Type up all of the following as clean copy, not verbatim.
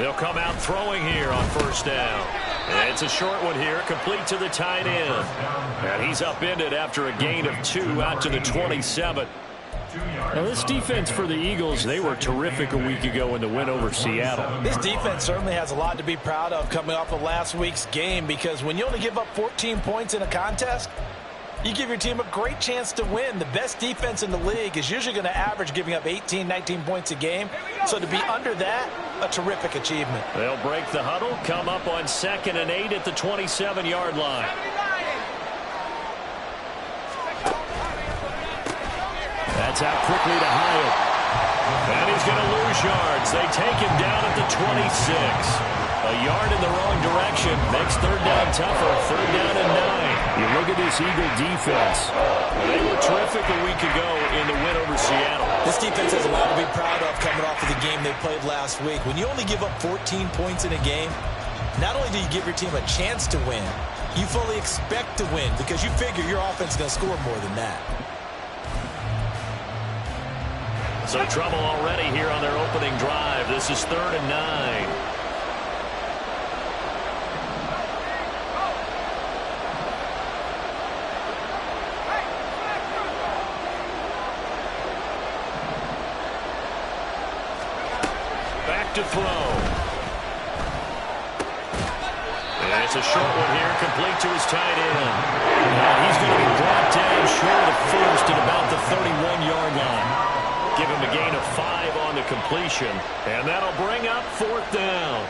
They'll come out throwing here on first down. And it's a short one here, complete to the tight end. And he's upended after a gain of 2 out to the 27. Now, this defense for the Eagles, they were terrific a week ago in the win over Seattle. This defense certainly has a lot to be proud of coming off of last week's game, because when you only give up 14 points in a contest, you give your team a great chance to win. The best defense in the league is usually going to average giving up 18, 19 points a game. So to be under that, a terrific achievement. They'll break the huddle, come up on 2nd and 8 at the 27-yard line. That's out quickly to Hyatt. And he's going to lose yards. They take him down at the 26. A yard in the wrong direction makes third down tougher. Third down and 9. You look at this Eagle defense. They were terrific a week ago in the win over Seattle. This defense has a lot to be proud of coming off of the game they played last week. When you only give up 14 points in a game, not only do you give your team a chance to win, you fully expect to win because you figure your offense is going to score more than that. So trouble already here on their opening drive. This is 3rd and 9. To throw. And it's a short one here, complete to his tight end. And he's going to be brought down short of first at about the 31-yard line. Give him a gain of 5 on the completion, and that'll bring up 4th down.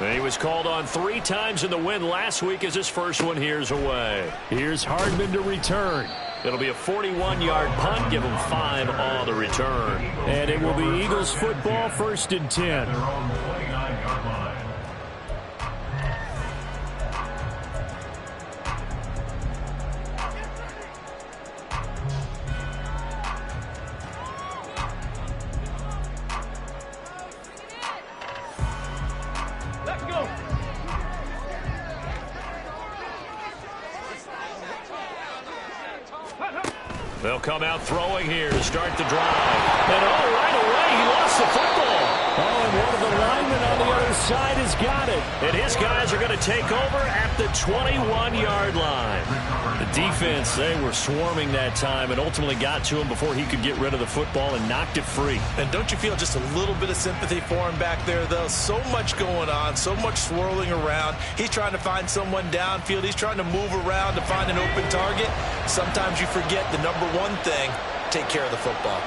And he was called on 3 times in the win last week as his first one here's away. Here's Hardman to return. It'll be a 41-yard punt. Give him 5 on the return. And it will be Eagles football, 1st and 10. They'll come out throwing here to start the drive. And right away, he lost the football. And one of the linemen on the other side has got it. And his guys are going to take over at the 21-yard line. The defense, they were swarming that time and ultimately got to him before he could get rid of the football and knocked it free. And don't you feel just a little bit of sympathy for him back there, though? So much going on, so much swirling around. He's trying to find someone downfield. He's trying to move around to find an open target. Sometimes you forget the number one thing, take care of the football.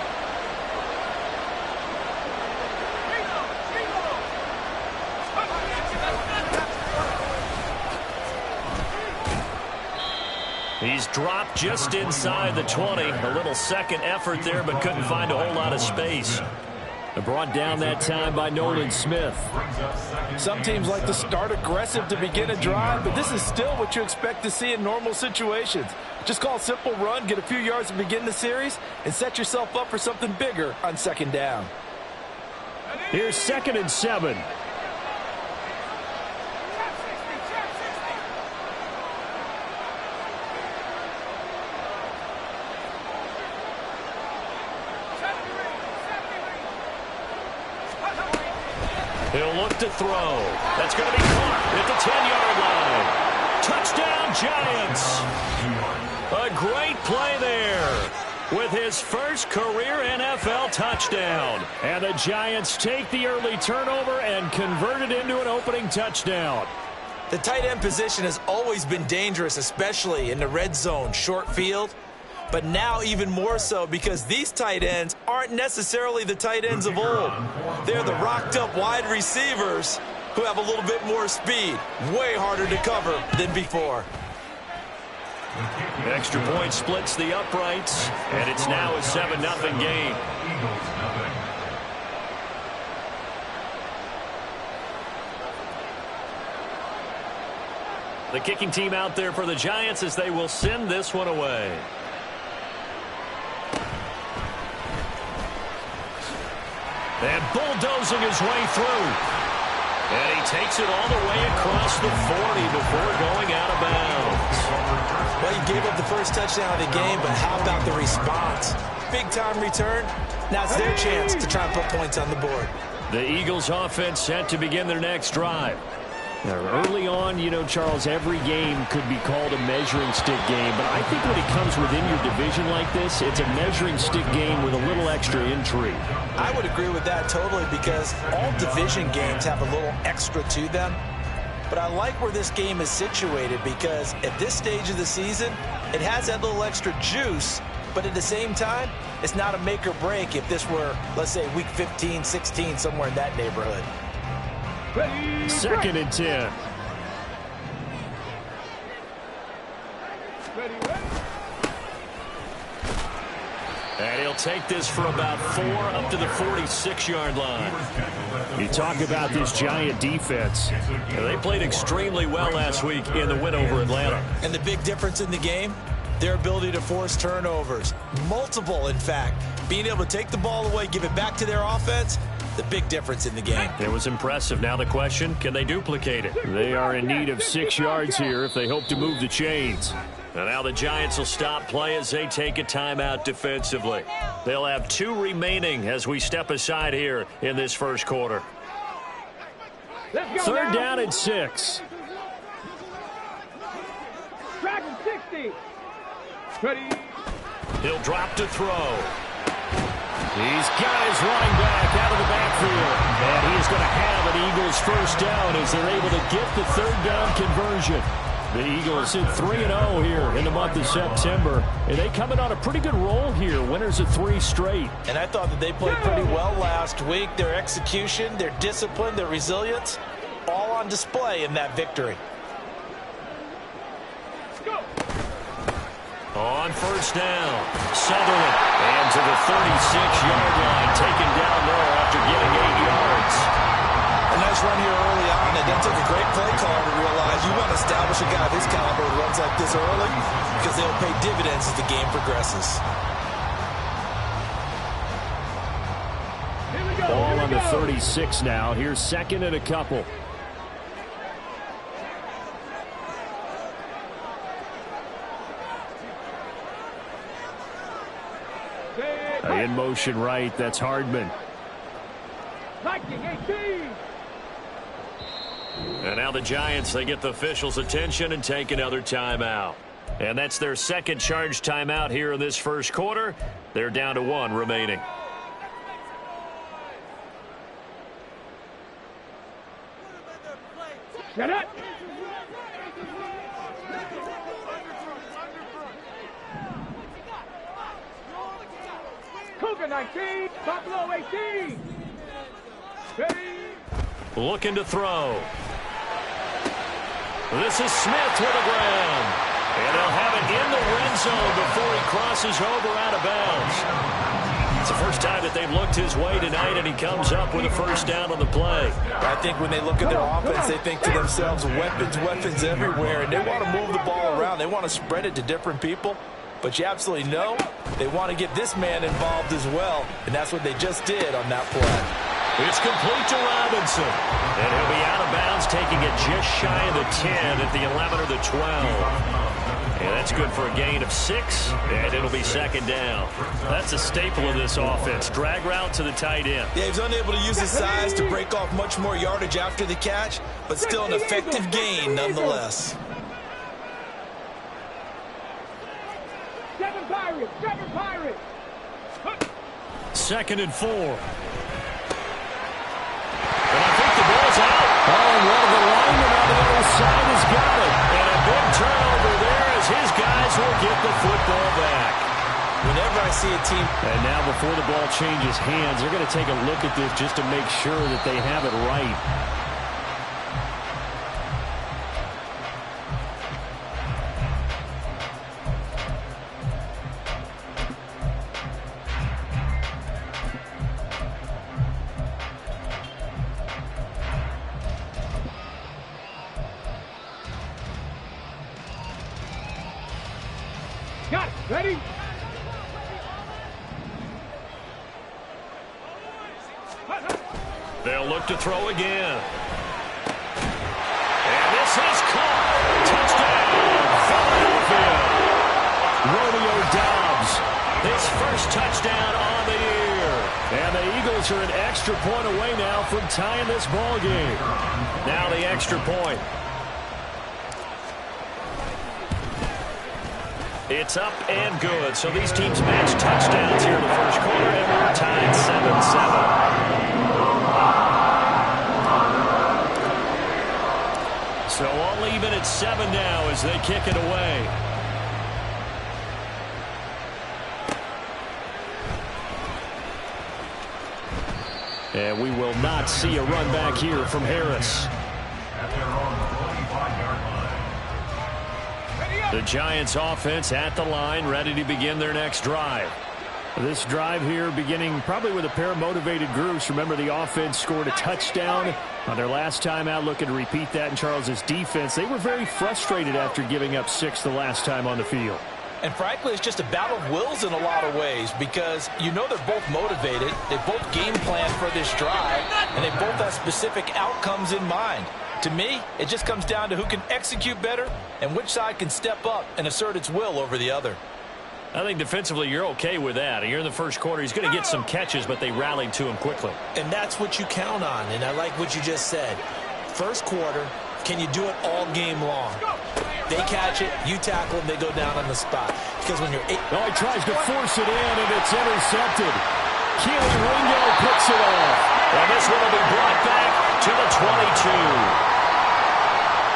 He's dropped just inside the 20. A little second effort there, but couldn't find a whole lot of space. Brought down that time by Nolan Smith. Some teams like to start aggressive to begin a drive, but this is still what you expect to see in normal situations. Just call a simple run, get a few yards to begin the series, and set yourself up for something bigger on 2nd down. Here's 2nd and 7. He'll look to throw. That's going to be caught at the 10-yard line. Touchdown, Giants. A great play there with his first career NFL touchdown. And the Giants take the early turnover and convert it into an opening touchdown. The tight end position has always been dangerous, especially in the red zone, short field. But now even more so because these tight ends aren't necessarily the tight ends of old. They're the rocked-up wide receivers who have a little bit more speed. Way harder to cover than before. Extra point splits the uprights, and it's now a 7-0 game. The kicking team out there for the Giants as they will send this one away. And bulldozing his way through. And he takes it all the way across the 40 before going out of bounds. Well, he gave up the first touchdown of the game, but how about the response? Big-time return. Now it's their chance to try and put points on the board. The Eagles offense set to begin their next drive. Now, early on, you know, Charles, every game could be called a measuring stick game, but I think when it comes within your division like this, it's a measuring stick game with a little extra intrigue. I would agree with that totally, because all division games have a little extra to them. But I like where this game is situated, because at this stage of the season, it has that little extra juice, but at the same time, it's not a make or break if this were, let's say, week 15, 16, somewhere in that neighborhood. Second and 10. And he'll take this for about 4 up to the 46-yard line. You talk about this Giant defense. They played extremely well last week in the win over Atlanta. And the big difference in the game, their ability to force turnovers. Multiple, in fact. Being able to take the ball away, give it back to their offense, the big difference in the game. It was impressive. Now the question, can they duplicate it? They are in need of 6 yards here if they hope to move the chains. And now the Giants will stop play as they take a timeout defensively. They'll have 2 remaining as we step aside here in this first quarter. Third down and 6. Dragon 60. Ready. He'll drop to throw. He's got his running back out of the backfield. And he is going to have an Eagles first down as they're able to get the third down conversion. The Eagles hit 3-0 here in the month of September. And they come in on a pretty good roll here. Winners of 3 straight. And I thought that they played pretty well last week. Their execution, their discipline, their resilience, all on display in that victory. On first down, Sutherland. And to the 36-yard line, taken down there after getting 8 yards. A nice run here early on, and then took a great play caller to realize you want to establish a guy of his caliber who runs like this early, because they'll pay dividends as the game progresses. Ball on the 36 now. Here's second and a couple. In motion right, that's Hardman. And now the Giants, they get the officials' attention and take another timeout. And that's their second charge timeout here in this first quarter. They're down to 1 remaining. Get it. Cougar 19, Buffalo 18. Ready. Looking to throw. This is Smith to the ground. And they'll have it in the red zone before he crosses over out of bounds. It's the first time that they've looked his way tonight, and he comes up with a first down on the play. I think when they look at their offense, they think to themselves, weapons everywhere, and they want to move the ball around. They want to spread it to different people. But you absolutely know they want to get this man involved as well, and that's what they just did on that play. It's complete to Robinson. And he'll be out of bounds, taking it just shy of the 10 at the 11 or the 12. And that's good for a gain of 6, and it'll be second down. That's a staple of this offense. Drag route to the tight end. Yeah, he's unable to use his size to break off much more yardage after the catch, but still an effective gain nonetheless. 7 Pirates, 7 Pirates. Second and 4. And I think the ball's out. Oh, and one of the linemen on the other side has got it. And a big turnover there as his guys will get the football back. Whenever I see a team... And now before the ball changes hands, they're going to take a look at this just to make sure that they have it right. Got it. Ready? They'll look to throw again. And this is caught. Touchdown, Philadelphia. Romeo Doubs, his first touchdown on the year. And the Eagles Giants are an extra point away now from tying this ball game. Now the extra point. It's up and good. So these teams match touchdowns here in the first quarter, and we're tied 7-7. So all even at 7 now as they kick it away. And we will not see a run back here from Harris. The Giants offense at the line, ready to begin their next drive. This drive here beginning probably with a pair of motivated groups. Remember, the offense scored a touchdown on their last time out, looking to repeat that in Charles's defense. They were very frustrated after giving up 6 the last time on the field. And frankly, it's just a battle of wills in a lot of ways because you know they're both motivated. They both game plan for this drive, and they both have specific outcomes in mind. To me, it just comes down to who can execute better and which side can step up and assert its will over the other. I think defensively you're okay with that. You're in the first quarter. He's going to get some catches, but they rallied to him quickly. And that's what you count on, and I like what you just said. First quarter, can you do it all game long? They catch it, you tackle them, they go down on the spot. Because when you're he tries to force it in, and it's intercepted. Keely Ringo picks it off. And this one will be brought back to the 22.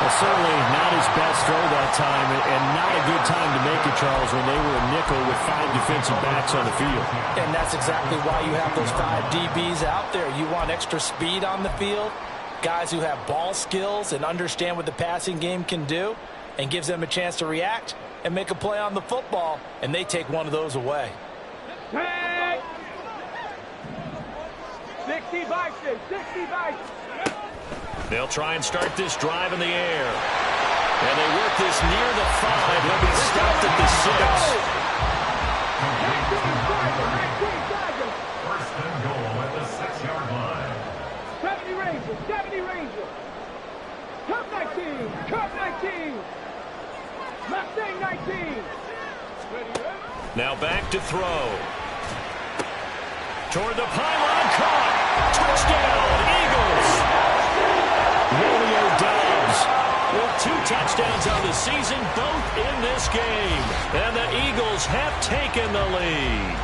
Well, certainly not his best throw that time, and not a good time to make it, Charles, when they were a nickel with 5 defensive backs on the field. And that's exactly why you have those 5 DBs out there. You want extra speed on the field, guys who have ball skills and understand what the passing game can do, and gives them a chance to react and make a play on the football, and they take one of those away. 60 Vikings, 60 Vikings. They'll try and start this drive in the air. And they work this near the 5. He'll be stopped at the 6. First and goal at the 6-yard line. 70 Rangers, 70 Rangers. Cup 19, Cup 19. Mustang 19. Now back to throw. Toward the pylon, caught. Touchdown, Eagles. Romeo Doubs with 2 touchdowns on the season, both in this game. And the Eagles have taken the lead.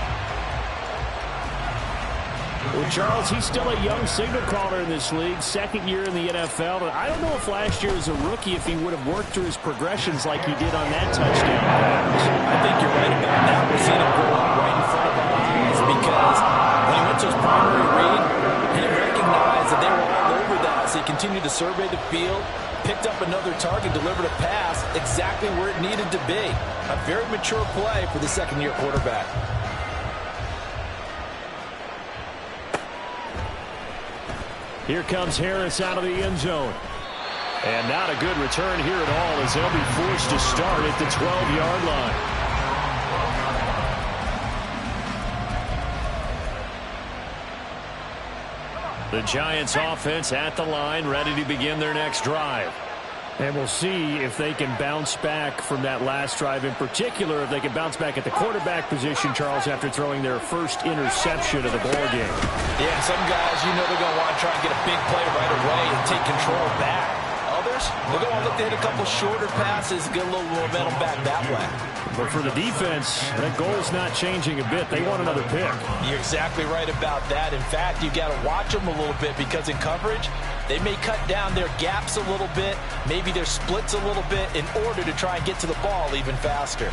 Well, Charles, he's still a young signal caller in this league, second year in the NFL. And I don't know if last year as a rookie, if he would have worked through his progressions like he did on that touchdown pass. I think you're right about that. We're seeing him grow up right in front of our eyes because when he went to his primary read, he recognized that they were all over that. So he continued to survey the field, picked up another target, delivered a pass exactly where it needed to be. A very mature play for the second-year quarterback. Here comes Harris out of the end zone. And not a good return here at all as they'll be forced to start at the 12-yard line. The Giants offense at the line, ready to begin their next drive. And we'll see if they can bounce back from that last drive, in particular if they can bounce back at the quarterback position, Charles, after throwing their first interception of the ballgame. Yeah, some guys, you know they're going to want to try and get a big play right away and take control back. Others, they're going to look to hit a couple shorter passes, get a little momentum back that way. But for the defense, that goal's not changing a bit. They want another pick. You're exactly right about that. In fact, you got to watch them a little bit because in coverage, they may cut down their gaps a little bit, maybe their splits a little bit in order to try and get to the ball even faster.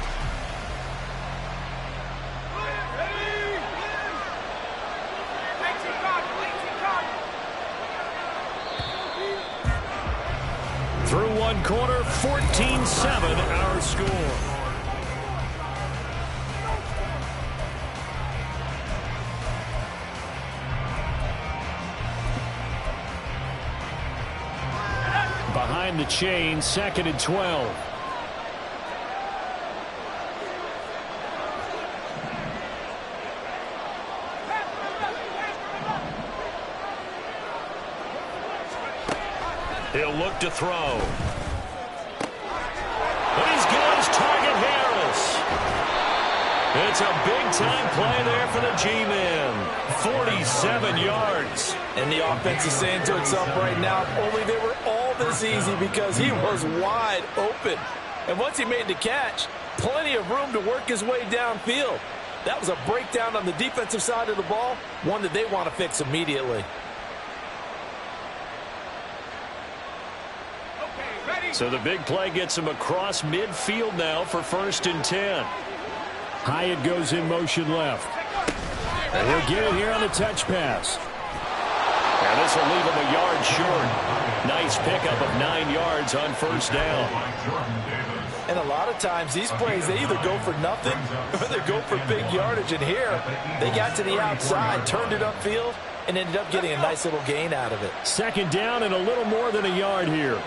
Through one quarter, 14-7 our score. Behind the chain, 2nd and 12. He'll look to throw. But he's got his target, Harris. It's a big-time play there for the G-Men. 47 yards. And the offense is saying to itself right now, only they were all this easy because he was wide open. And once he made the catch, plenty of room to work his way downfield. That was a breakdown on the defensive side of the ball, one that they want to fix immediately. So the big play gets him across midfield now for 1st and 10. Hyatt goes in motion left. And he'll get it here on the touch pass. And this will leave him a yard short. Nice pickup of 9 yards on 1st down. And a lot of times these plays, they either go for nothing or they go for big yardage. And here, they got to the outside, turned it upfield, and ended up getting a nice little gain out of it. 2nd down and a little more than a yard here.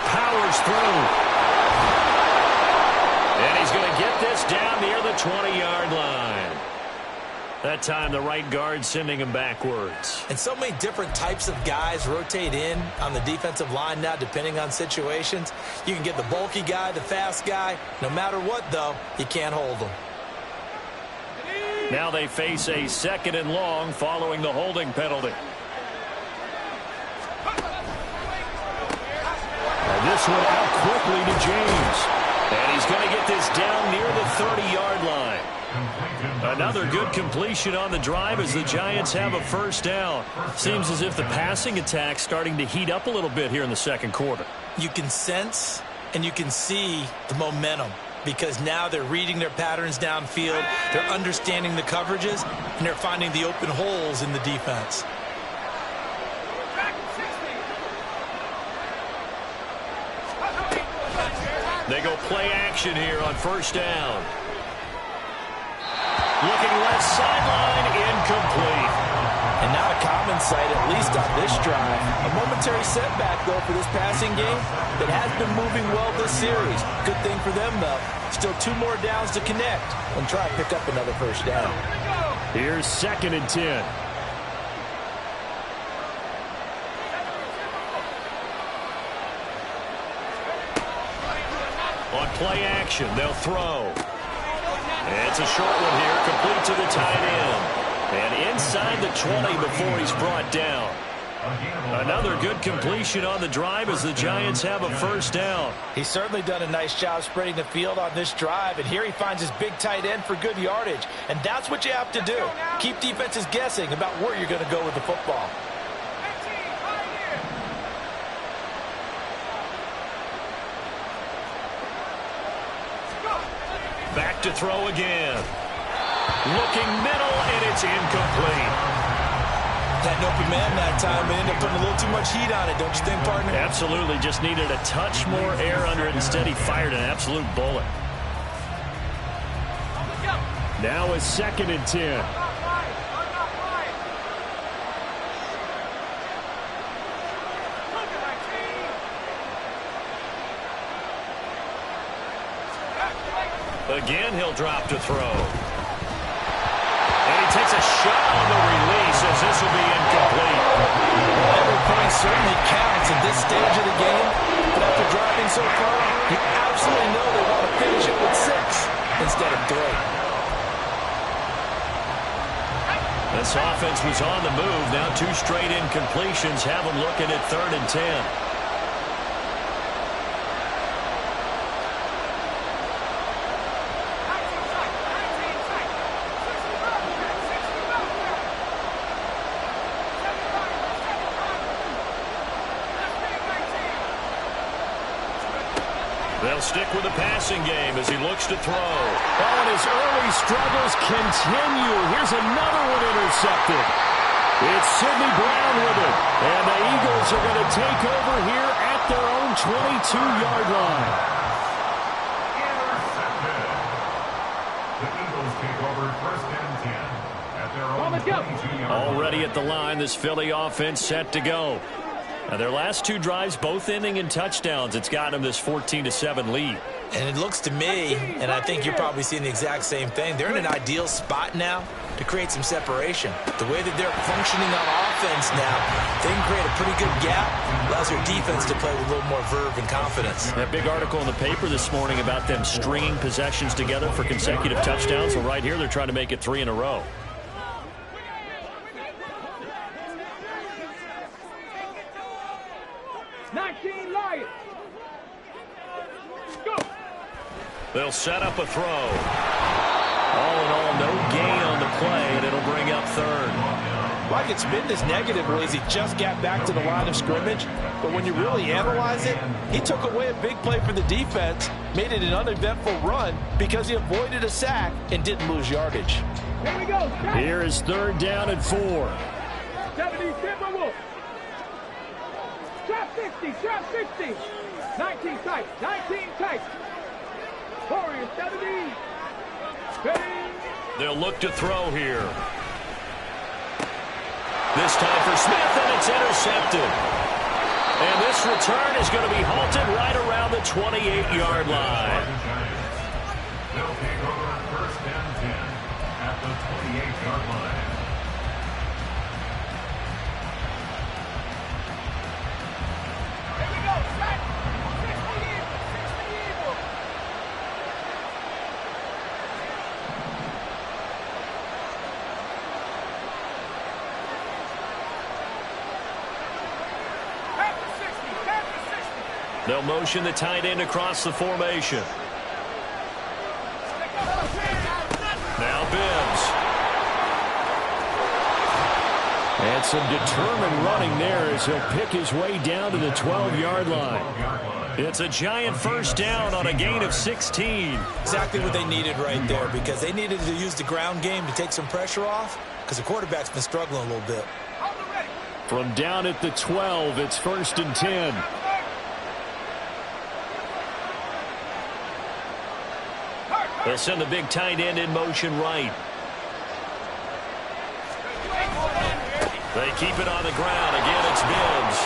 Powers through. And he's going to get this down near the 20-yard line. That time the right guard sending him backwards. And so many different types of guys rotate in on the defensive line now depending on situations. You can get the bulky guy, the fast guy. No matter what, though, you can't hold them. Now they face a 2nd and long following the holding penalty. And this one out quickly to James. And he's going to get this down near the 30-yard line. Another good completion on the drive as the Giants have a 1st down. Seems as if the passing attack's starting to heat up a little bit here in the 2nd quarter. You can sense and you can see the momentum because now they're reading their patterns downfield, they're understanding the coverages, and they're finding the open holes in the defense. They go play action here on 1st down. Looking left sideline, incomplete. And not a common sight, at least on this drive. A momentary setback, though, for this passing game that has been moving well this series. Good thing for them, though. Still 2 more downs to connect and try to pick up another 1st down. Here's 2nd and 10. On play action, they'll throw. It's a short one here, complete to the tight end. And inside the 20 before he's brought down. Another good completion on the drive as the Giants have a 1st down. He's certainly done a nice job spreading the field on this drive, and here he finds his big tight end for good yardage. And that's what you have to do. Keep defenses guessing about where you're going to go with the football. Back to throw again. Looking middle, and it's incomplete. That open man that time may end up putting a little too much heat on it, don't you think, partner? Absolutely. Just needed a touch more air under it. Instead, he fired an absolute bullet. Now it's 2nd and 10. Again, he'll drop to throw. And he takes a shot on the release as this will be incomplete. Every point certainly counts at this stage of the game. But after driving so far, you absolutely know they want to finish it with 6 instead of 3. This offense was on the move. Now 2 straight incompletions have them looking at 3rd and 10. They'll stick with the passing game as he looks to throw. Oh, and his early struggles continue. Here's another one intercepted. It's Sidney Brown with it. And the Eagles are going to take over here at their own 22-yard line. The Eagles take over 1st and 10 at their own 22-yard line. Already at the line, this Philly offense set to go. Now, their last 2 drives, both ending in touchdowns. It's got them this 14-7 lead. And it looks to me, and I think you're probably seeing the exact same thing, they're in an ideal spot now to create some separation. The way that they're functioning on offense now, they can create a pretty good gap, allows their defense to play with a little more verve and confidence. That big article in the paper this morning about them stringing possessions together for consecutive touchdowns. Well, right here, they're trying to make it 3 in a row. They'll set up a throw. All in all, no gain on the play, and it'll bring up 3rd. Like it's been this negative where he just got back to the line of scrimmage, but when you really analyze it, he took away a big play for the defense, made it an uneventful run because he avoided a sack and didn't lose yardage. Here we go. Here is 3rd down and 4. 70, Timberwolves. Trap 60, trap 60. 19 tight, 19 tight. Warriors 70. Ready. They'll look to throw here. This time for Smith, and it's intercepted. And this return is going to be halted right around the 28-yard line. They'll take over 1st and 10 at the 28-yard line. Here we go. Set. 60 Eagles. They'll motion the tight end across the formation. Now Bibbs. And some determined running there as he'll pick his way down to the 12-yard line. It's a giant 1st down on a gain of 16. Exactly what they needed right there, because they needed to use the ground game to take some pressure off, because the quarterback's been struggling a little bit. From down at the 12, it's 1st and 10. They'll send the big tight end in motion right. They keep it on the ground. Again, it's Bibbs.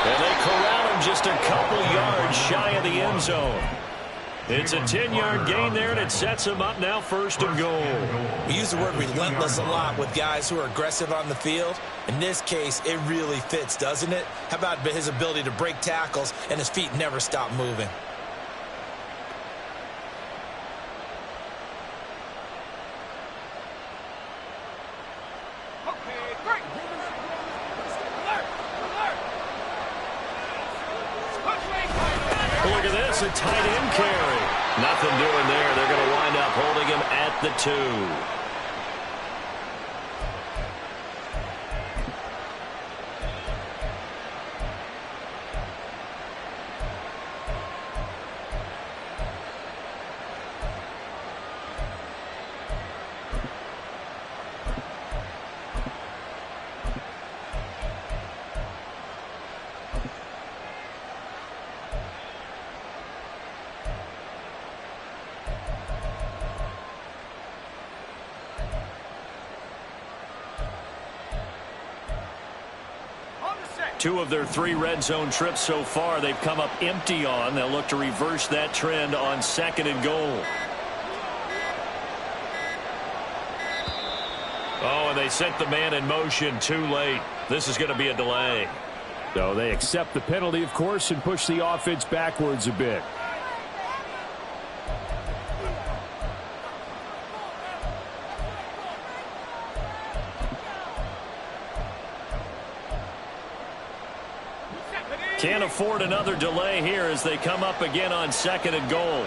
And they corral him just a couple yards shy of the end zone. It's a 10-yard gain there, and it sets him up now 1st and goal. We use the word relentless a lot with guys who are aggressive on the field. In this case, it really fits, doesn't it? How about his ability to break tackles and his feet never stop moving? Look at this, a tight end carry. Nothing doing there. They're going to wind up holding him at the 2. Two of their 3 red zone trips so far, they've come up empty on. They'll look to reverse that trend on 2nd and goal. Oh, and they sent the man in motion too late. This is going to be a delay. So they accept the penalty, of course, and push the offense backwards a bit. Can't afford another delay here as they come up again on 2nd and goal.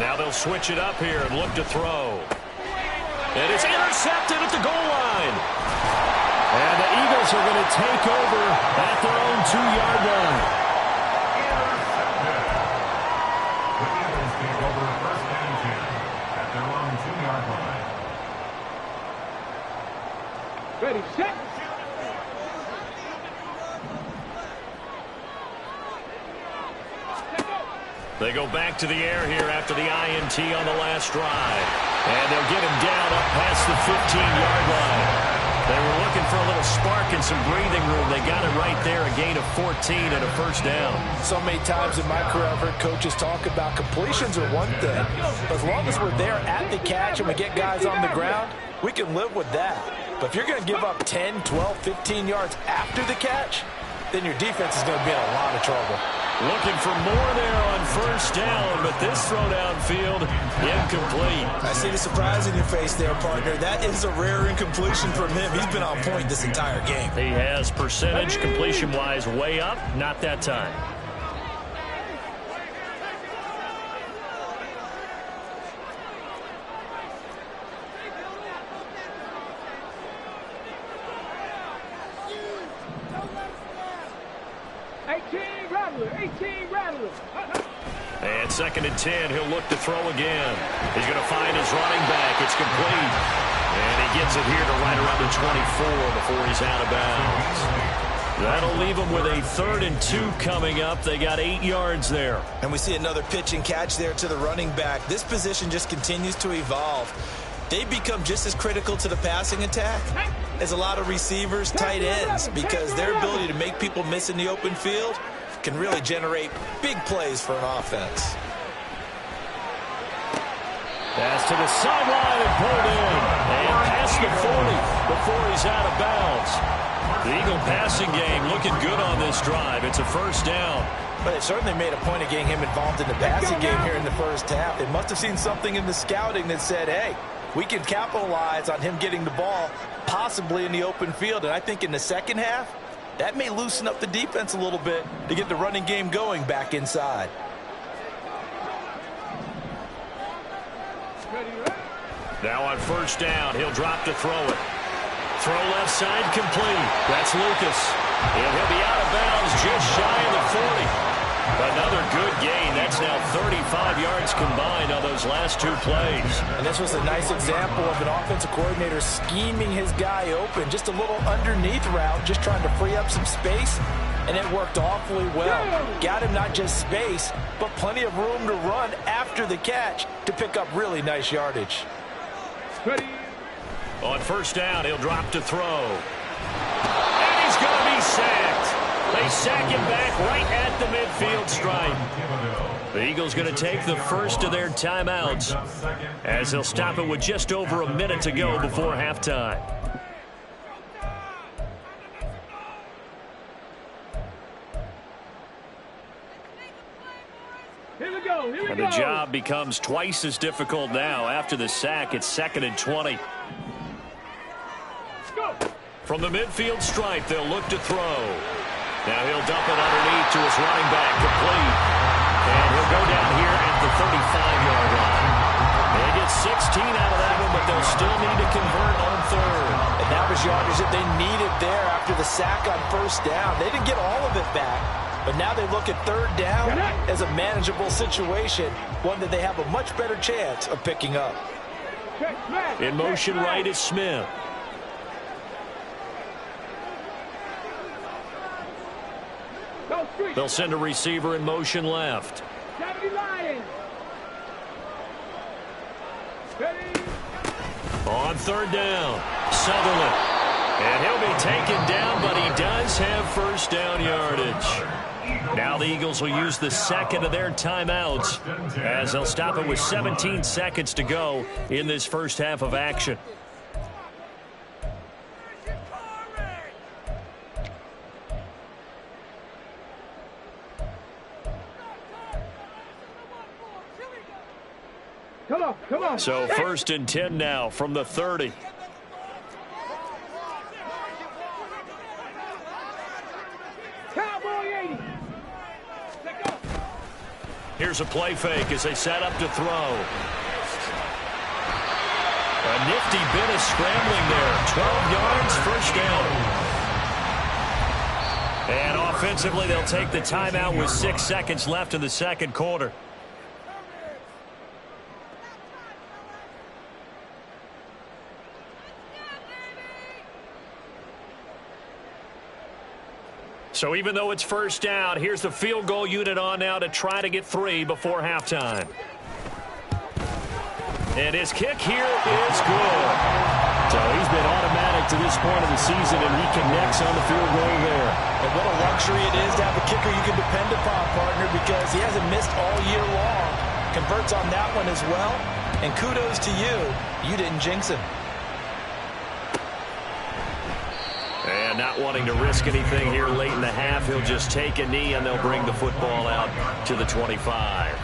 Now they'll switch it up here and look to throw. And it's intercepted at the goal line. And the Eagles are going to take over at their own 2-yard line. Ready, set. They go back to the air here after the INT on the last drive. And they'll get him down up past the 15-yard line. They were looking for a little spark and some breathing room. They got it right there, a gain of 14 and a first down. So many times in my career, I've heard coaches talk about completions are one thing. But as long as we're there at the catch and we get guys on the ground, we can live with that. But if you're going to give up 10, 12, 15 yards after the catch, then your defense is going to be in a lot of trouble. Looking for more there on first down, but this throw downfield, incomplete. I see the surprise in your face there, partner. That is a rare incompletion from him. He's been on point this entire game. He has percentage completion-wise way up, not that time. And 2nd and 10, he'll look to throw again. He's going to find his running back. It's complete. And he gets it here to right around the 24 before he's out of bounds. That'll leave him with a 3rd and 2 coming up. They got 8 yards there. And we see another pitch and catch there to the running back. This position just continues to evolve. They become just as critical to the passing attack as a lot of receivers, tight ends, because their ability to make people miss in the open field can really generate big plays for an offense. Pass to the sideline and pulled in. And past the 40 before he's out of bounds. The Eagle passing game looking good on this drive. It's a first down. But it certainly made a point of getting him involved in the passing game here in the first half. They must have seen something in the scouting that said, hey, we can capitalize on him getting the ball possibly in the open field. And I think in the second half, that may loosen up the defense a little bit to get the running game going back inside. Now on first down, he'll drop to throw it. Throw left side complete. That's Lucas. And he'll be out of bounds just shy of the 40. Another good gain. That's now 35 yards combined on those last 2 plays. And this was a nice example of an offensive coordinator scheming his guy open. Just a little underneath route, just trying to free up some space. And it worked awfully well. Got him not just space, but plenty of room to run after the catch to pick up really nice yardage. Ready. On first down, he'll drop to throw. And he's going to be sacked. They sack him back right at the midfield stripe. The Eagles going to take the first of their timeouts as they'll stop it with just over a minute to go before halftime. And the job becomes twice as difficult now. After the sack, it's 2nd and 20. From the midfield stripe, they'll look to throw. Now he'll dump it underneath to his running back, complete. And he'll go down here at the 35-yard line. They get 16 out of that one, but they'll still need to convert on 3rd. And that was yardage that they needed there after the sack on first down. They didn't get all of it back, but now they look at 3rd down as a manageable situation, one that they have a much better chance of picking up. In motion right is Smith. They'll send a receiver in motion left. On 3rd down, Sutherland. And he'll be taken down, but he does have first down yardage. Now the Eagles will use the 2nd of their timeouts as they'll stop it with 17 seconds to go in this first half of action. Come on. So 1st and 10 now from the 30. Cowboy 80. Here's a play fake as they set up to throw. A nifty bit of scrambling there. 12 yards, first down. And offensively, they'll take the timeout with 6 seconds left in the second quarter. So even though it's first down, here's the field goal unit on now to try to get 3 before halftime. And his kick here is good. So he's been automatic to this point of the season, and he connects on the field goal there. And what a luxury it is to have a kicker you can depend upon, partner, because he hasn't missed all year long. Converts on that one as well. And kudos to you. You didn't jinx him. And not wanting to risk anything here late in the half, he'll just take a knee, and they'll bring the football out to the 25.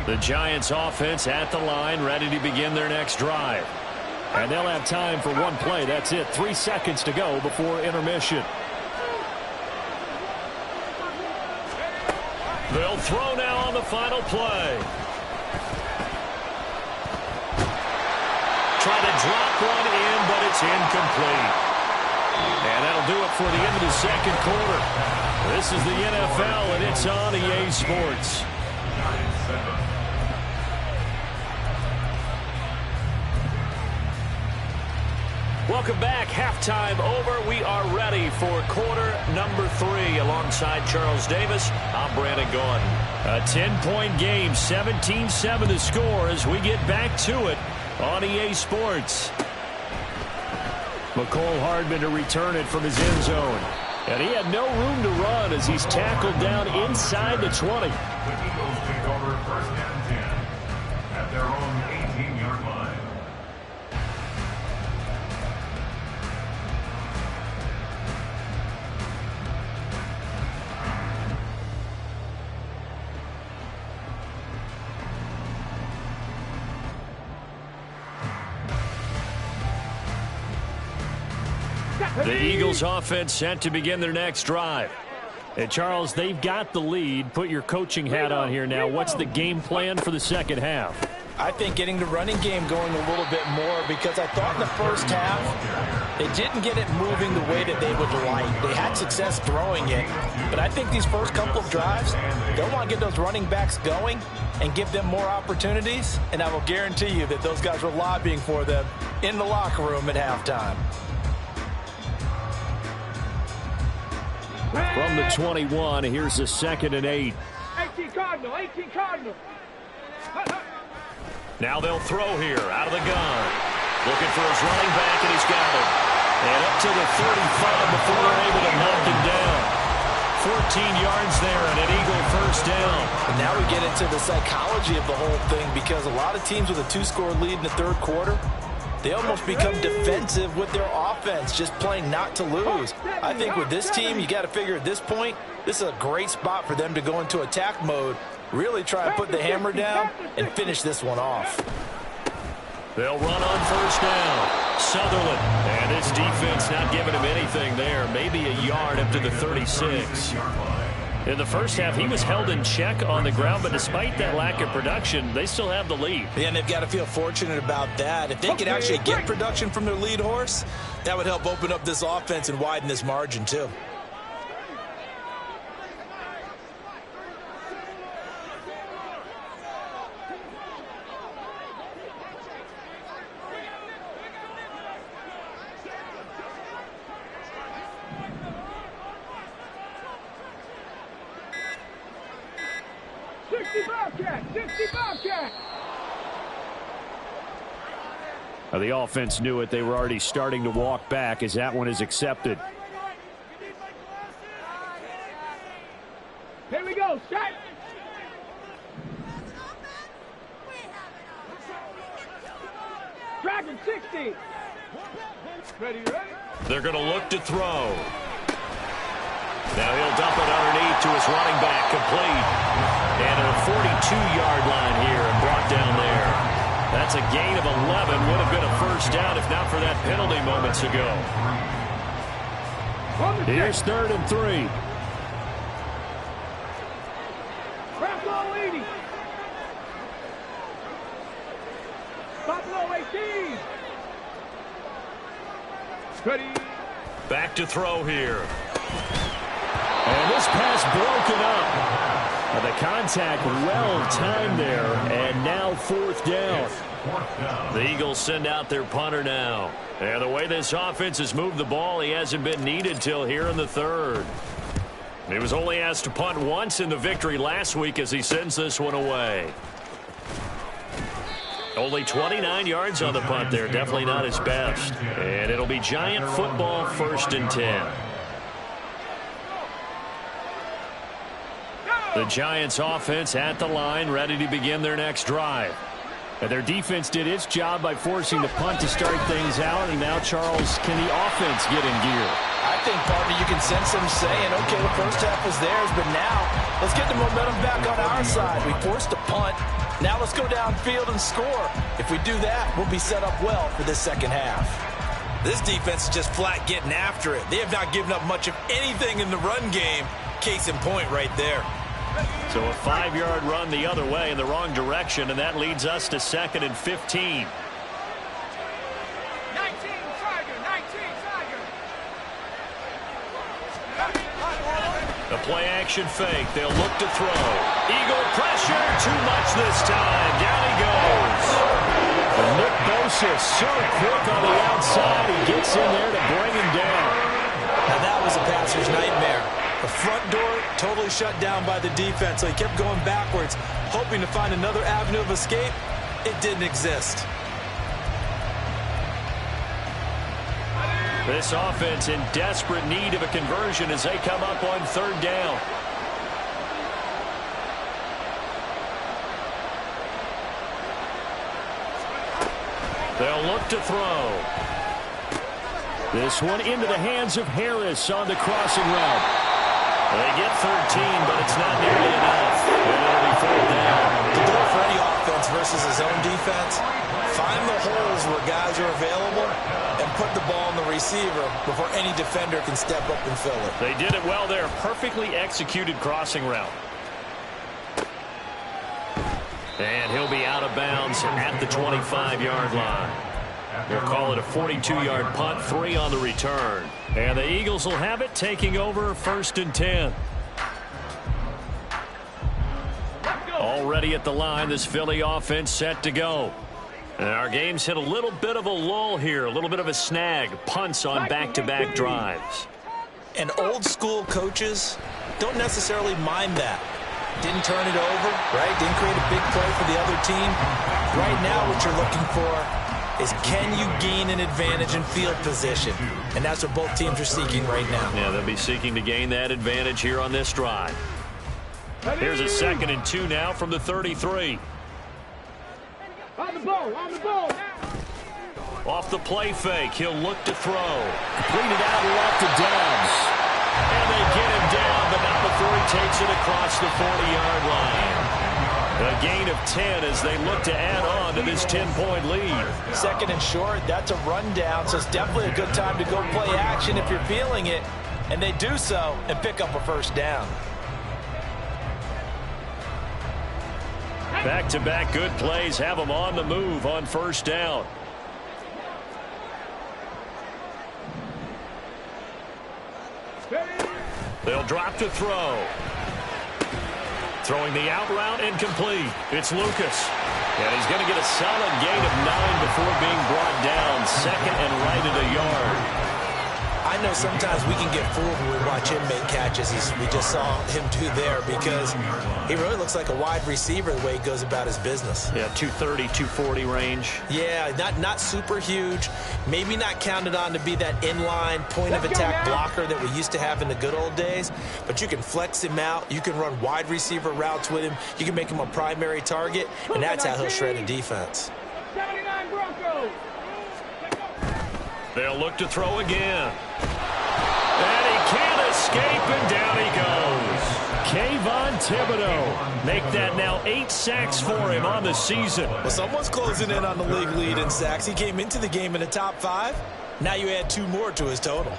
The Giants offense at the line, ready to begin their next drive. And they'll have time for one play. That's it. 3 seconds to go before intermission. They'll throw now on the final play. Try to drop one in, but it's incomplete. And that'll do it for the end of the second quarter. This is the NFL, and it's on EA Sports. Welcome back. Halftime over. We are ready for quarter number 3. Alongside Charles Davis, I'm Brandon Gordon. A 10-point game, 17-7 the score as we get back to it on EA Sports. McCole Hardman to return it from his end zone. And he had no room to run as he's tackled down inside the 20. The Eagles take over first and 10 at their own 18-yard line. The Eagles offense set to begin their next drive. And Charles, they've got the lead. Put your coaching hat on here now. What's the game plan for the second half? I think getting the running game going a little bit more, because I thought in the first half they didn't get it moving the way that they would like. They had success throwing it, but I think these first couple of drives, they'll want to get those running backs going and give them more opportunities, and I will guarantee you that those guys were lobbying for them in the locker room at halftime. From the 21, here's a 2nd and 8. 18 Cardinal, 18 Cardinal. Now they'll throw here out of the gun. Looking for his running back, and he's got him. And up to the 35 before they're able to knock him down. 14 yards there and an Eagle first down. And now we get into the psychology of the whole thing, because a lot of teams with a 2-score lead in the third quarter, they almost become defensive with their offense, just playing not to lose. I think with this team, you got to figure at this point, this is a great spot for them to go into attack mode, really try and put the hammer down and finish this one off. They'll run on first down. Sutherland, and his defense not giving him anything there. Maybe a yard up to the 36. In the first half, he was held in check on the ground, but despite that lack of production, they still have the lead. Yeah, and they've got to feel fortunate about that. If they could actually get production from their lead horse, that would help open up this offense and widen this margin too. The offense knew it. They were already starting to walk back as that one is accepted. Here we go, set. Dragon 60. Ready? They're going to look to throw. Now he'll dump it underneath to his running back, complete. And at a 42-yard line here and brought down there. That's a gain of 11. Would have been a first down if not for that penalty moments ago. Here's 3rd and 3. Buffalo 80. Buffalo 18. Ready. Back to throw here. And this pass broken up. The contact well timed there, and now 4th down. The Eagles send out their punter now. And the way this offense has moved the ball, he hasn't been needed till here in the 3rd. He was only asked to punt once in the victory last week as he sends this one away. Only 29 yards on the punt there. Definitely not his best. And it'll be Giant football, 1st and 10. The Giants offense at the line, ready to begin their next drive. And their defense did its job by forcing the punt to start things out. And now, Charles, can the offense get in gear? I think, partner, you can sense them saying, okay, the first half was theirs, but now let's get the momentum back on our side. We forced a punt. Now let's go downfield and score. If we do that, we'll be set up well for this second half. This defense is just flat getting after it. They have not given up much of anything in the run game. Case in point right there. So a 5-yard run the other way in the wrong direction, and that leads us to 2nd and 15. 19 Tiger, 19 Tiger. The play-action fake. They'll look to throw. Eagle pressure. Too much this time. Down he goes. And Nick Bosa so quick on the outside. He gets in there to bring him down. Now that was a passer's nightmare. The front door totally shut down by the defense, so he kept going backwards, hoping to find another avenue of escape. It didn't exist. This offense in desperate need of a conversion as they come up on 3rd down. They'll look to throw. This one into the hands of Harris on the crossing route. They get 13, but it's not nearly enough. And it'll be 4th down. The goal for any offense versus his own defense, find the holes where guys are available and put the ball on the receiver before any defender can step up and fill it. They did it well there. Perfectly executed crossing route. And he'll be out of bounds at the 25-yard line. We'll call it a 42-yard punt, 3 on the return. And the Eagles will have it, taking over 1st and 10. Already at the line, this Philly offense set to go. And our game's hit a little bit of a lull here, a little bit of a snag. Punts on back-to-back drives. And old-school coaches don't necessarily mind that. Didn't turn it over, right? Didn't create a big play for the other team. Right now what you're looking for is can you gain an advantage in field position? And that's what both teams are seeking right now. Yeah, they'll be seeking to gain that advantage here on this drive. Here's a 2nd and 2 now from the 33. On the ball, on the ball. Off the play fake, he'll look to throw. Completed out left to Downs. And they get him down, but not before he takes it across the 40-yard line. A gain of 10 as they look to add on to this 10-point lead. 2nd and short, that's a rundown, so it's definitely a good time to go play action if you're feeling it. And they do so and pick up a 1st down. Back-to-back good plays have them on the move on 1st down. They'll drop to throw. Throwing the out route incomplete. It's Lucas. And he's going to get a solid gain of 9 before being brought down. 2nd and right at a yard. I know sometimes we can get fooled when we watch him make catches as we just saw him do there because he really looks like a wide receiver the way he goes about his business. Yeah, 230, 240 range. Yeah, not super huge. Maybe not counted on to be that inline point-of-attack blocker that we used to have in the good old days, but you can flex him out. You can run wide receiver routes with him. You can make him a primary target, and that's how he'll shred a defense. 79 Broncos. They'll look to throw again. And he can't escape, and down he goes. Kayvon Thibodeaux. Make that now 8 sacks for him on the season. Well, someone's closing in on the league lead in sacks. He came into the game in the top 5. Now you add 2 more to his total.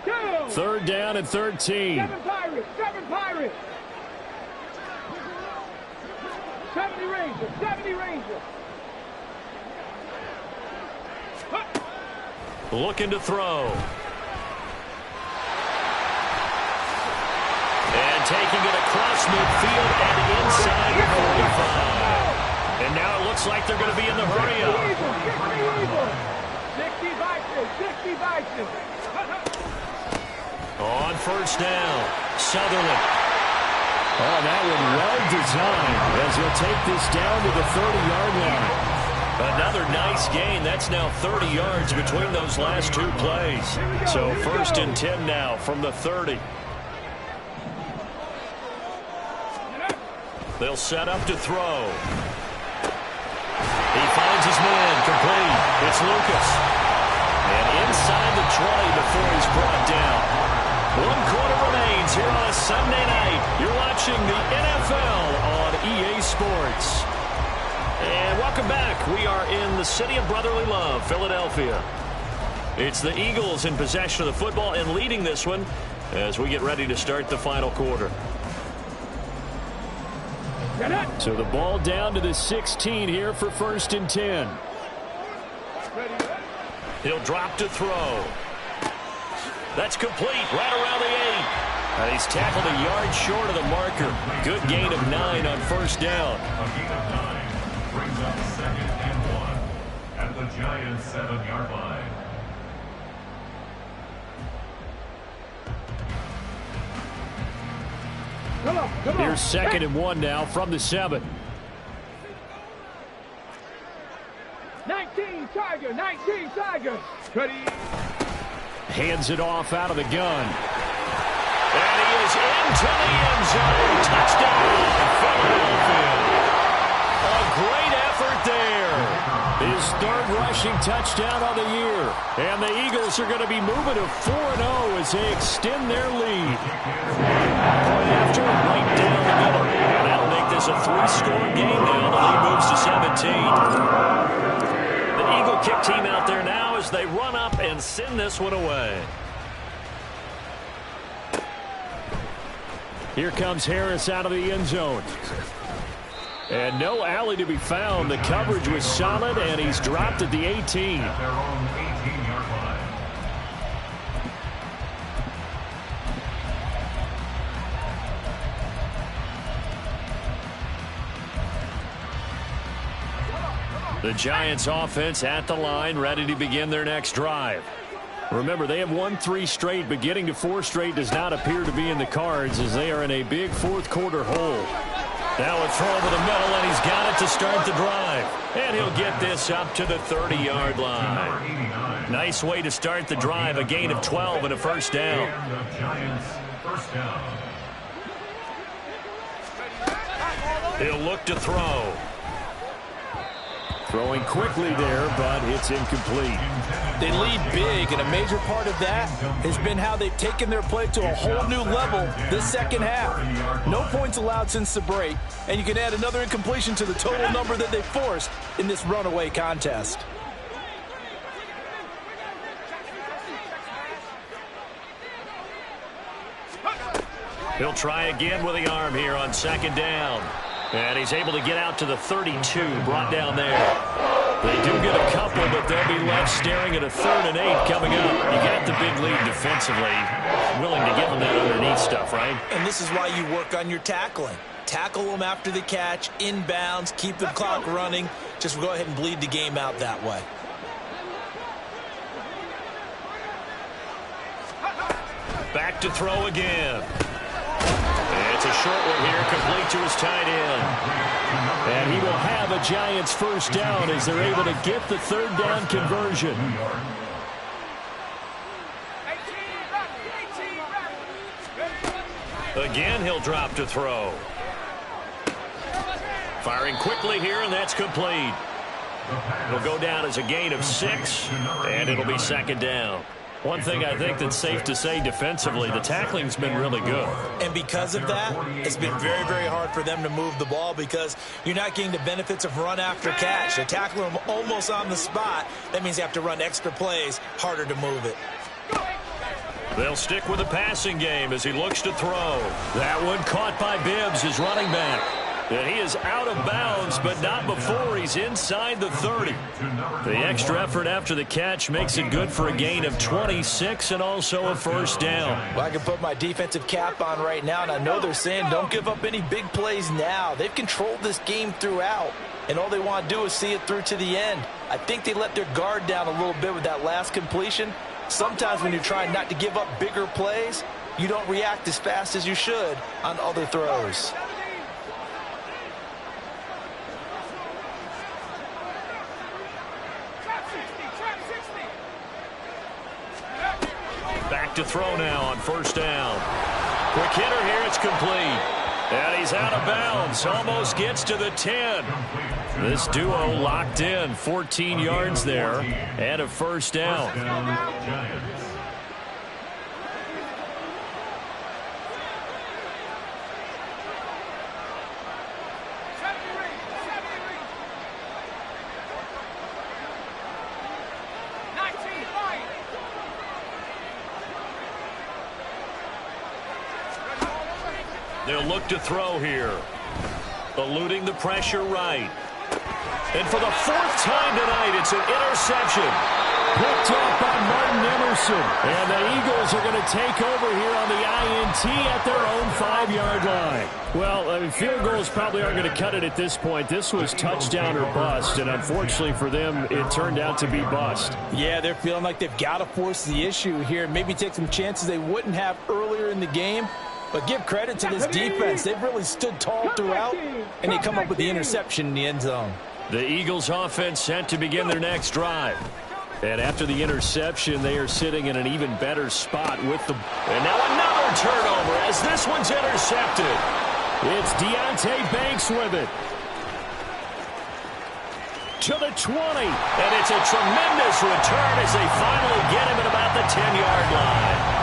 Two. 3rd down and 13. 7 Pirates, 7 Pirates. Ranger, 70 Ranger. Looking to throw. And taking it across midfield and inside the 45. And now it looks like they're going to be in the hurry-up. 60 Vikings. On first down, Sutherland. Oh, that one well designed as he'll take this down to the 30-yard line. Another nice gain. That's now 30 yards between those last two plays. So first and 10 now from the 30. They'll set up to throw. He finds his man, complete. It's Lucas. And inside the 20 before he's brought down. 1 quarter remains here on a Sunday night. You're watching the NFL on EA Sports. And welcome back. We are in the city of brotherly love, Philadelphia. It's the Eagles in possession of the football and leading this one as we get ready to start the final quarter. So the ball down to the 16 here for first and 10. He'll drop to throw. That's complete right around the 8. And he's tackled a yard short of the marker. Good gain of 9 on first down. A gain of 9 brings up 2nd and 1 at the Giants' 7-yard line. Come on. Here's 2nd and 1 now from the 7. 19 Tiger. Ready. Hands it off out of the gun. And he is into the end zone. Touchdown, Philadelphia. A great effort there. His 3rd rushing touchdown of the year. And the Eagles are going to be moving to 4-0 as they extend their lead. Point after, right down the middle. And that'll make this a 3-score game now. The lead moves to 17. The Eagle kick team out there now as they run up and send this one away. Here comes Harris out of the end zone. And no alley to be found. The coverage was solid, and he's dropped at the 18. At their own 18-yard line. The Giants offense at the line, ready to begin their next drive. Remember, they have won 3 straight, but getting to 4 straight does not appear to be in the cards as they are in a big 4th quarter hole. Now a throw over the middle, and he's got it to start the drive. And he'll get this up to the 30-yard line. Nice way to start the drive, a gain of 12 and a first down. And the Giants' first down. He'll look to throw. Throwing quickly there, but it's incomplete. They lead big, and a major part of that has been how they've taken their play to a whole new level this second half. No points allowed since the break, and you can add another incompletion to the total number that they forced in this runaway contest. He'll try again with the arm here on 2nd down. And he's able to get out to the 32, brought down there. They do get a couple, but they'll be left staring at a 3rd and 8 coming up. You got the big lead defensively. Willing to give them that underneath stuff, right? And this is why you work on your tackling. Tackle them after the catch, inbounds, keep the clock running. Just go ahead and bleed the game out that way. Back to throw again. It's a short one here, complete to his tight end. And he will have a Giants first down as they're able to get the 3rd down conversion. Again, he'll drop to throw. Firing quickly here, and that's complete. It'll go down as a gain of 6, and it'll be 2nd down. One thing I think that's safe to say defensively, the tackling's been really good. And because of that, it's been very, very hard for them to move the ball because you're not getting the benefits of run after catch. They tackle them almost on the spot. That means you have to run extra plays, harder to move it. They'll stick with the passing game as he looks to throw. That one caught by Bibbs, his running back. And he is out of bounds, but not before he's inside the 30. The extra effort after the catch makes it good for a gain of 26 and also a first down. Well, I can put my defensive cap on right now, and I know they're saying don't give up any big plays now. They've controlled this game throughout, and all they want to do is see it through to the end. I think they let their guard down a little bit with that last completion. Sometimes when you're trying not to give up bigger plays, you don't react as fast as you should on other throws. Back to throw now on first down. Quick hitter here, it's complete. And he's out of bounds, almost gets to the 10. This duo locked in, 14 yards there, and a first down. They'll look to throw here. Eluding the pressure right. And for the fourth time tonight, it's an interception. Picked up by Martin Emerson. And the Eagles are going to take over here on the INT at their own 5-yard line. Well, I mean, field goals probably aren't going to cut it at this point. This was touchdown or bust, and unfortunately for them, it turned out to be bust. Yeah, they're feeling like they've got to force the issue here, maybe take some chances they wouldn't have earlier in the game. But give credit to this defense. They've really stood tall throughout, and they come up with the interception in the end zone. The Eagles offense set to begin their next drive. And after the interception, they are sitting in an even better spot with the... And now another turnover as this one's intercepted. It's Deonte Banks with it. To the 20. And it's a tremendous return as they finally get him at about the 10-yard line.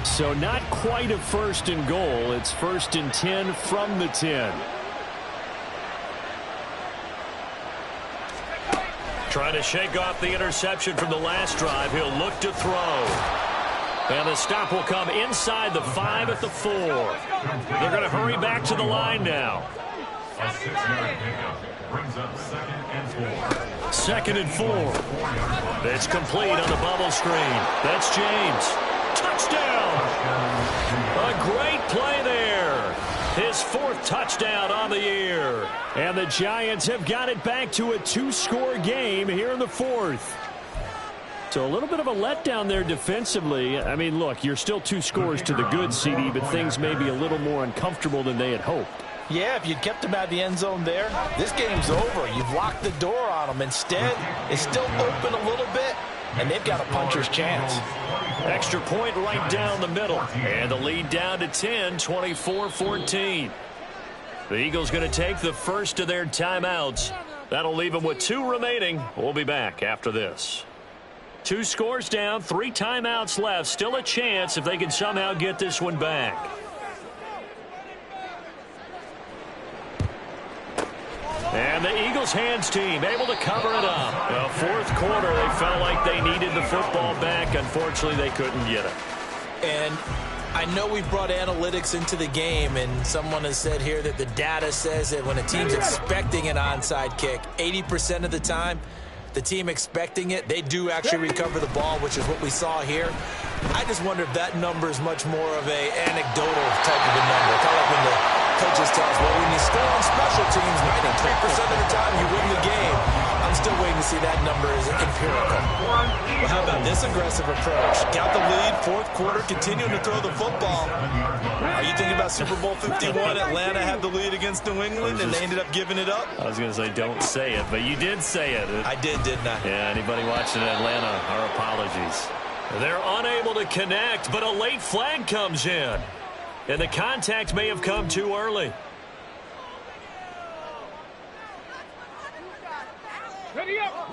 So not quite a first and goal. It's first and 10 from the 10. Trying to shake off the interception from the last drive. He'll look to throw. And the stop will come inside the 5 at the 4. They're going to hurry back to the line now. A 6-yard pickup brings up 2nd and 4. 2nd and 4. It's complete on the bubble screen. That's James. Touchdown! A great play there. His 4th touchdown on the year. And the Giants have got it back to a 2-score game here in the 4th. So a little bit of a letdown there defensively. I mean, look, you're still 2 scores to the good, CD, but things may be a little more uncomfortable than they had hoped. Yeah, if you'd kept them out of the end zone there, this game's over. You've locked the door on them. Instead, it's still open a little bit, and they've got a puncher's chance. Extra point right down the middle. And the lead down to 10, 24-14. The Eagles going to take the first of their timeouts. That'll leave them with 2 remaining. We'll be back after this. 2 scores down, 3 timeouts left. Still a chance if they can somehow get this one back. And the Eagles hands team able to cover it up. The 4th quarter, they felt like they needed the football back. Unfortunately, they couldn't get it. And I know we brought analytics into the game, and someone has said here that the data says that when a team's expecting an onside kick, 80% of the time, the team expecting it, they do actually recover the ball, which is what we saw here. I just wonder if that number is much more of a anecdotal type of a number. Kind of like when the coaches tell us, well, when you score on special teams, 93% of the time you win the game. I'm still waiting to see that number as empirical. Well, how about this aggressive approach? Got the lead, 4th quarter, continuing to throw the football. Are you thinking about Super Bowl 51? Atlanta had the lead against New England, and they ended up giving it up? I was going to say don't say it, but you did say it. I did, didn't I? Yeah, anybody watching Atlanta, our apologies. They're unable to connect, but a late flag comes in. And the contact may have come too early.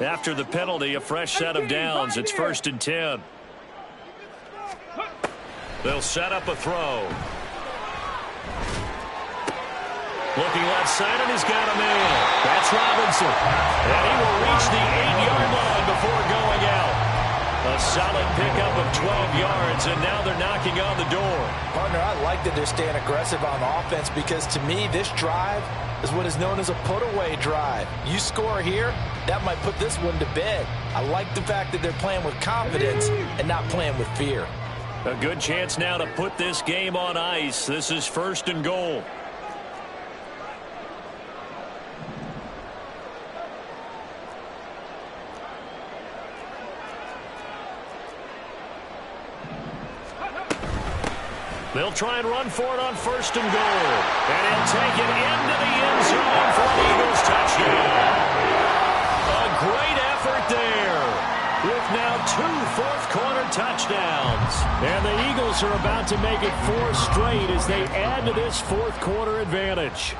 After the penalty, a fresh set of downs. It's 1st and 10. They'll set up a throw. Looking left side, and he's got him in. That's Robinson. And he will reach the 8-yard line before going out. A solid pickup of 12 yards, and now they're knocking on the door. Partner, I like that they're staying aggressive on offense because, to me, this drive is what is known as a put-away drive. You score here, that might put this one to bed. I like the fact that they're playing with confidence and not playing with fear. A good chance now to put this game on ice. This is 1st and goal. They'll try and run for it on 1st and goal. And he'll take it into the end zone for an Eagles touchdown. A great effort there with now 2 fourth-quarter touchdowns. And the Eagles are about to make it 4 straight as they add to this fourth-quarter advantage.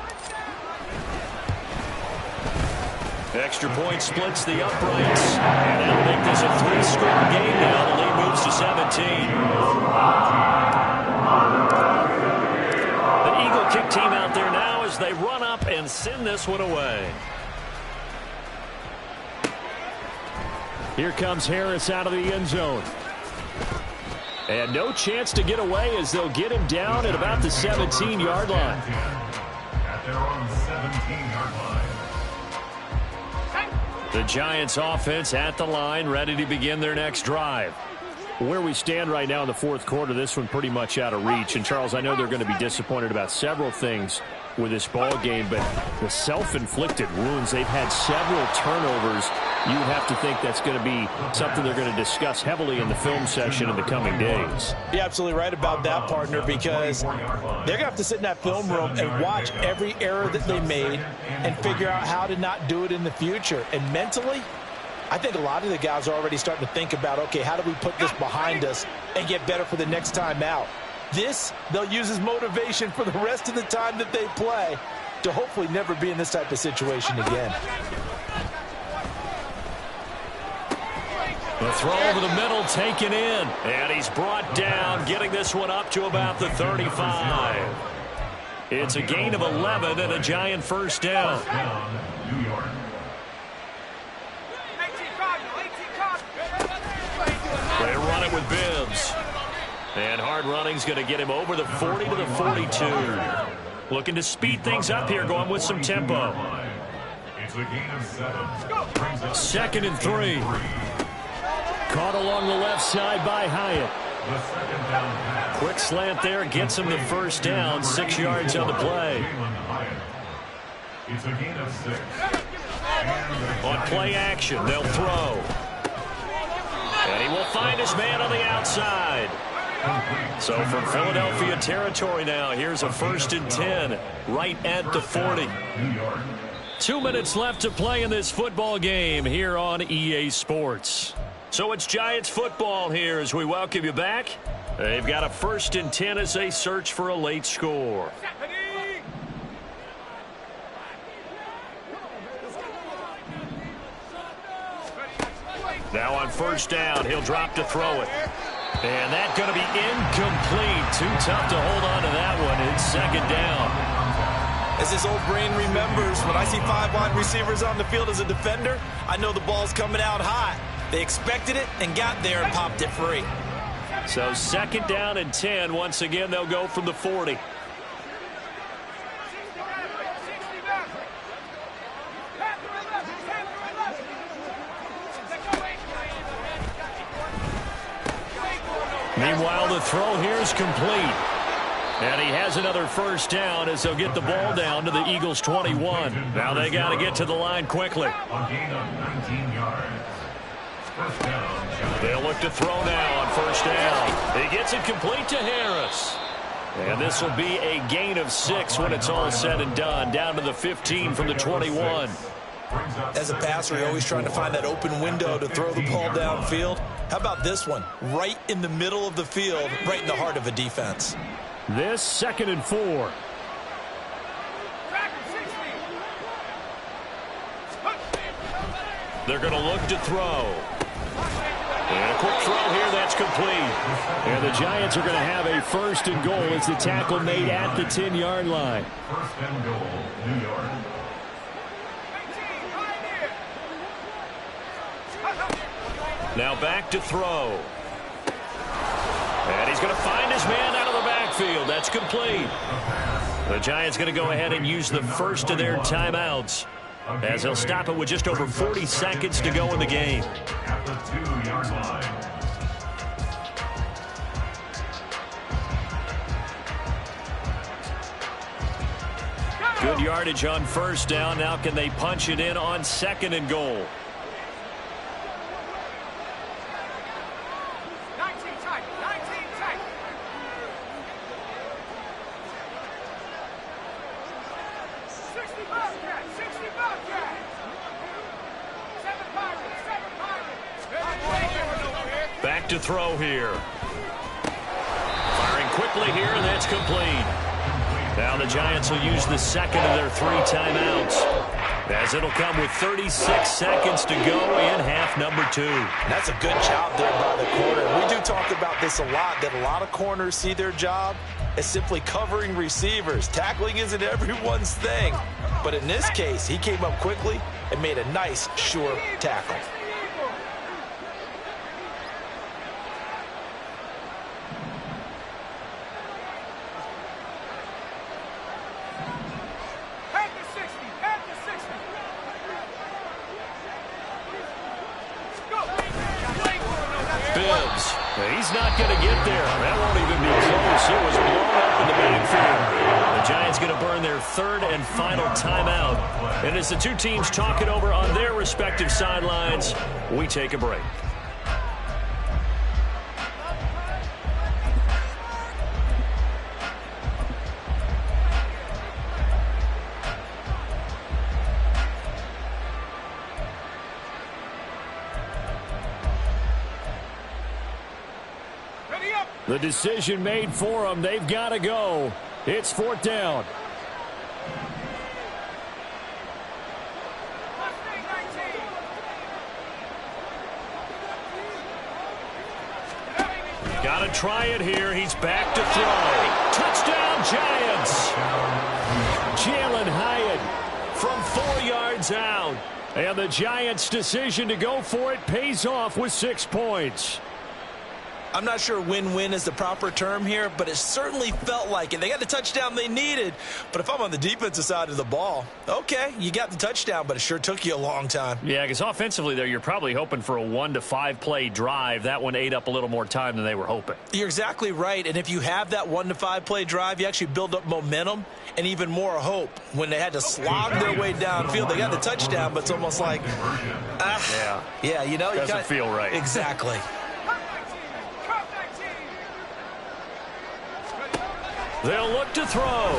Extra point splits the uprights. And that'll make this a 3-score game now. The lead moves to 17. The Eagle kick team out there now as they run up and send this one away. Here comes Harris out of the end zone. And no chance to get away as they'll get him down at about the 17-yard line. At their own 17-yard line. The Giants offense at the line, ready to begin their next drive. Where we stand right now in the fourth quarter, this one pretty much out of reach. And, Charles, I know they're going to be disappointed about several things with this ball game, but the self-inflicted wounds, they've had several turnovers. You have to think that's going to be something they're going to discuss heavily in the film session in the coming days. You're absolutely right about that, partner, because they're going to have to sit in that film room and watch every error that they made and figure out how to not do it in the future. And mentally, I think a lot of the guys are already starting to think about, okay, how do we put this behind us and get better for the next time out? This, they'll use as motivation for the rest of the time that they play to hopefully never be in this type of situation again. The throw over the middle taken in. And he's brought down, getting this one up to about the 35. It's a gain of 11 and a Giant first down. New York. They run it with Bibbs. And hard running's going to get him over the 40 to the 42. Looking to speed things up here, going with some tempo. It's a gain of 7. 2nd and 3. Caught along the left side by Hyatt. The 2nd down pass. Quick slant there, gets him the first down, 6 yards on the play. Jalen Hyatt. It's a gain of 6. On play action, they'll throw. And he will find his man on the outside. So from Philadelphia territory now, here's a 1st and 10 right at the 40. 2 minutes left to play in this football game here on EA Sports. So it's Giants football here as we welcome you back. They've got a 1st and 10 as they search for a late score. Now on 1st down, he'll drop to throw it. And that's going to be incomplete. Too tough to hold on to that one. It's 2nd down. As his old brain remembers, when I see 5 wide receivers on the field as a defender, I know the ball's coming out high. They expected it and got there and popped it free. So 2nd down and 10. Once again, they'll go from the 40. Meanwhile, the throw here is complete. And he has another first down as they'll get the ball down to the Eagles' 21. Now they got to get to the line quickly. A gain of 19 yards. First down. They'll look to throw now on 1st down. He gets it complete to Harris. And this will be a gain of 6 when it's all said and done. Down to the 15 from the 21. As a passer, you're always trying to find that open window to throw the ball downfield. How about this one? Right in the middle of the field, right in the heart of a defense. This 2nd and 4. They're going to look to throw. And quick throw here. That's complete. And the Giants are going to have a first and goal as the tackle made at the 10-yard line. First and goal, New York. Now back to throw. And he's going to find his man out of the backfield. That's complete. The Giants going to go ahead and use the first of their timeouts, as they'll stop it with just over 40 seconds to go in the game. At the 2-yard line. Good yardage on first down. Now can they punch it in on second and goal? 19 tight. 19 tight. 60 Bobcat. 60 Bobcat. 7 Pirates. 7 Pirates. Back to throw here. Firing quickly here, and that's complete. Now the Giants will use the second of their 3 timeouts, as it'll come with 36 seconds to go in half number 2. That's a good job there by the corner. We do talk about this a lot, that a lot of corners see their job as simply covering receivers. Tackling isn't everyone's thing. But in this case, he came up quickly and made a nice, sure tackle. Bibbs, he's not going to get there. That won't even be close. It was blown up in the backfield. The Giants going to burn their 3rd and final timeout. And as the two teams talk it over on their respective sidelines, we take a break. The decision made for them. They've got to go. It's 4th down. Got to try it here. He's back to throw. Touchdown, Giants. Jalen Hyatt from 4 yards out. And the Giants' decision to go for it pays off with 6 points. I'm not sure win-win is the proper term here, but it certainly felt like it. They got the touchdown they needed, but if I'm on the defensive side of the ball, okay, you got the touchdown, but it sure took you a long time. Yeah, because offensively there, you're probably hoping for a 1 to 5 play drive. That one ate up a little more time than they were hoping. You're exactly right, and if you have that 1 to 5 play drive, you actually build up momentum and even more hope. When they had to slog their way downfield, they got the touchdown, but it's almost like, yeah, you know, doesn't feel right. Exactly. They'll look to throw.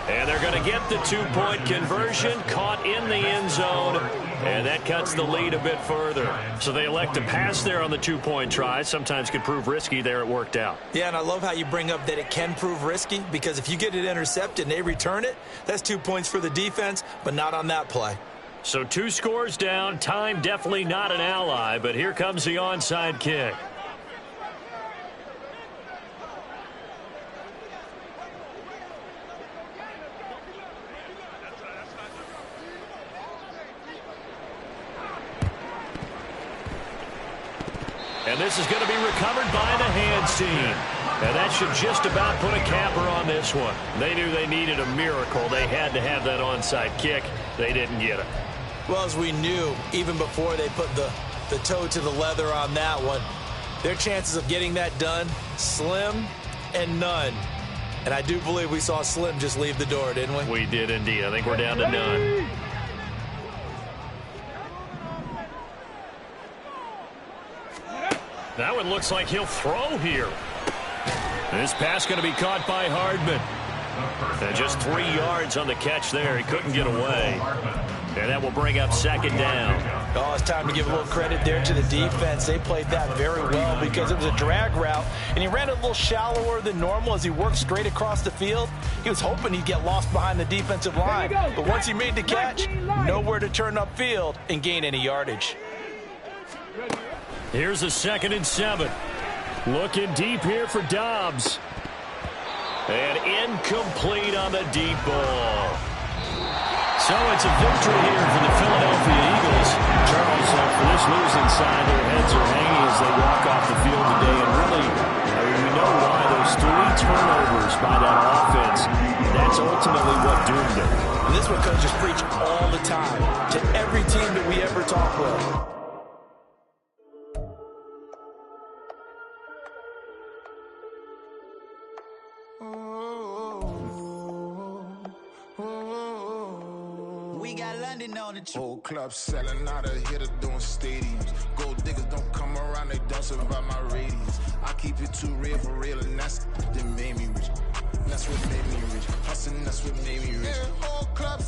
And they're going to get the 2-point conversion, caught in the end zone, and that cuts the lead a bit further. So they elect to pass there on the 2-point try. Sometimes could prove risky. There it worked out. Yeah, and I love how you bring up that it can prove risky, because if you get it intercepted and they return it, that's 2 points for the defense, but not on that play. So 2 scores down. Time definitely not an ally, but here comes the onside kick. And this is going to be recovered by the hands team. And that should just about put a capper on this one. They knew they needed a miracle. They had to have that onside kick. They didn't get it. Well, as we knew, even before they put the toe to the leather on that one, their chances of getting that done, slim and none. And I do believe we saw Slim just leave the door, didn't we? We did indeed. I think we're down to none. That one looks like he'll throw here. This pass going to be caught by Hardman. And just 3 yards on the catch there. He couldn't get away. And that will bring up 2nd down. Oh, it's time to give a little credit there to the defense. They played that very well because it was a drag route, and he ran a little shallower than normal as he worked straight across the field. He was hoping he'd get lost behind the defensive line, but once he made the catch, nowhere to turn upfield and gain any yardage. Here's a 2nd and 7. Looking deep here for Dobbs. And incomplete on the deep ball. So it's a victory here for the Philadelphia Eagles. Charles, for this losing side, their heads are hanging as they walk off the field today. And really, we know why. Those 3 turnovers by that offense, that's ultimately what doomed them. And this is what coaches preach all the time to every team that we ever talk with. Whole club selling out of hitter doing stadiums. Gold diggers don't come around, they don't survive my radius. I keep it too real for real, and that's what made me rich. That's what made me rich. Hustling, that's what made me rich. Whole club